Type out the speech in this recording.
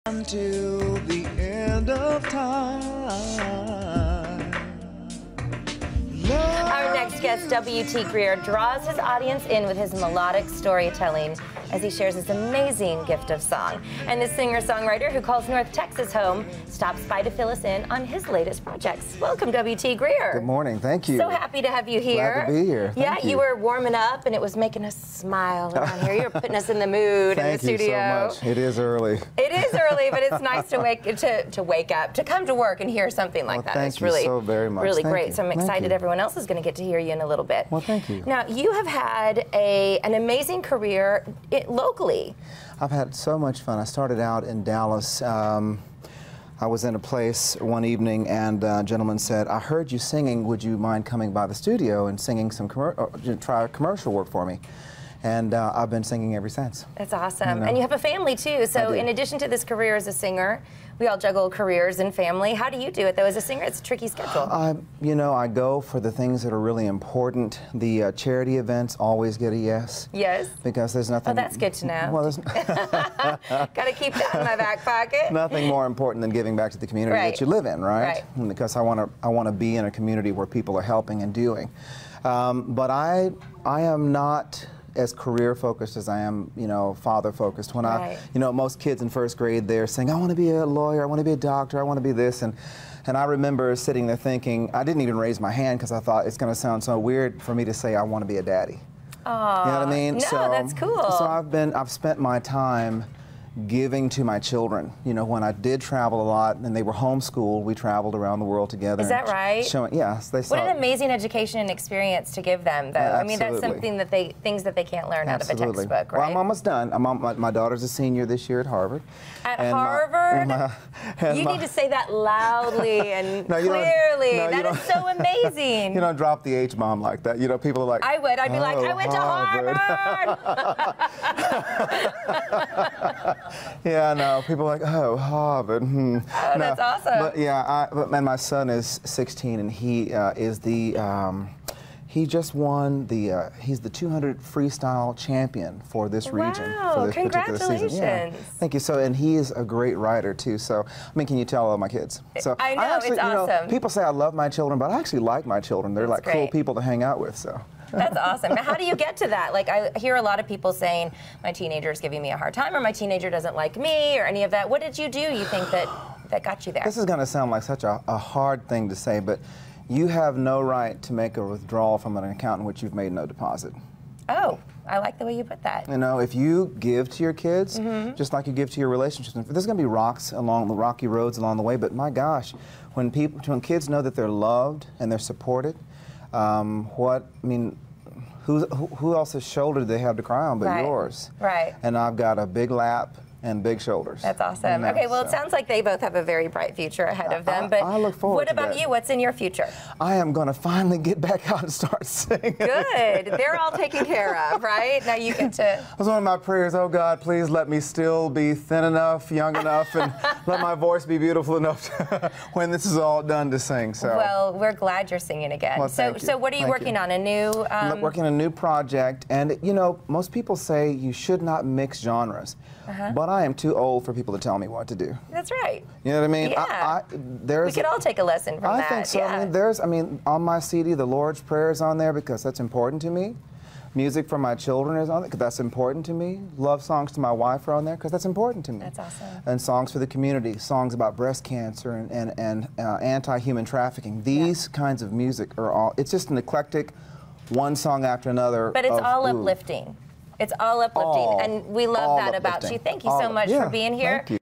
Until the end of time. Our next guest, W.T. Greer, draws his audience in with his melodic storytelling as he shares his amazing gift of song. And this singer-songwriter who calls North Texas home stops by to fill us in on his latest projects. Welcome, W.T. Greer. Good morning. Thank you. So happy to have you here. Glad to be here. Thank you. You were warming up, and it was making us smile around here. You were putting us in the mood in the studio. Thank you so much. It is early. It is early, but it's nice to wake up, to come to work and hear something like that. Thank you so very much. Really Thank great. you. So I'm excited everyone else is going to get to hear you in a little bit. Well, thank you. Now, you have had an amazing career locally. I've had so much fun. I started out in Dallas. I was in a place one evening, and a gentleman said, "I heard you singing. Would you mind coming by the studio and singing some try commercial work for me?" And I've been singing ever since. That's awesome. You know? And you have a family, too. So in addition to this career as a singer, we all juggle careers and family. How do you do it, though, as a singer? It's a tricky schedule. You know, I go for the things that are really important. The charity events always get a yes. Yes? Because there's nothing... Oh, that's good to know. Well, there's... Got to keep that in my back pocket. Nothing more important than giving back to the community that you live in, right? Because I want to be in a community where people are helping and doing. But I am not as career focused as I am, you know, father focused. When you know, most kids in first grade, they're saying, "I want to be a lawyer, I want to be a doctor, I want to be this," and I remember sitting there thinking, I didn't even raise my hand because I thought it's going to sound so weird for me to say I want to be a daddy. Aww. You know what I mean? No, that's cool. So I've spent my time giving to my children. You know, when I did travel a lot and they were homeschooled, we traveled around the world together. Is that right? Yes, they saw. What an amazing education and experience to give them, though. I mean, that's something that things that they can't learn out of a textbook, right? Well, I'm almost done. My daughter's a senior this year at Harvard. At Harvard? You need to say that loudly and clearly. That is so amazing. You don't drop the H-bomb like that. You know, people are like, I would. I'd be like, I went to Harvard. Yeah, no, people are like, oh, Harvard. Oh, no, that's awesome. But yeah, and my son is 16, and he is he just won he's the 200 freestyle champion for this region. For this particular season. Yeah. Thank you. So, and he is a great writer too. So, I mean, can you tell I love my kids? So, I know, it's awesome. You know, people say I love my children, but I actually like my children. They're like cool people to hang out with. So. That's awesome. Now, how do you get to that? Like, I hear a lot of people saying, my teenager is giving me a hard time, or my teenager doesn't like me, or any of that. What did you do, you think, that got you there? This is going to sound like such a hard thing to say, but you have no right to make a withdrawal from an account in which you've made no deposit. Oh, I like the way you put that. You know, if you give to your kids, just like you give to your relationships, there's going to be rocks along the rocky roads along the way, but my gosh, when kids know that they're loved and they're supported, who else's shoulder do they have to cry on but yours? Right. And I've got a big lap and big shoulders. That's awesome. You know, okay, well, it sounds like they both have a very bright future ahead of them. But I look forward to that. What about you? What's in your future? I am going to finally get back out and start singing. Good. They're all taken care of, right? Now you get to... That was one of my prayers. Oh, God, please let me still be thin enough, young enough, and let my voice be beautiful enough when this is all done to sing. So. Well, we're glad you're singing again. Well, so what are you working on? A new... working on a new project. And, you know, most people say you should not mix genres. But I am too old for people to tell me what to do. That's right. You know what I mean? Yeah. We could all take a lesson from that. I think so. Yeah. I mean, on my CD, the Lord's Prayer is on there because that's important to me. Music for my children is on there because that's important to me. Love songs to my wife are on there because that's important to me. That's awesome. And songs for the community, songs about breast cancer and anti-human trafficking. These kinds of music are all, it's just an eclectic, one song after another. But it's all uplifting. It's all uplifting, and we love that about you. Thank you so much for being here. Thank you.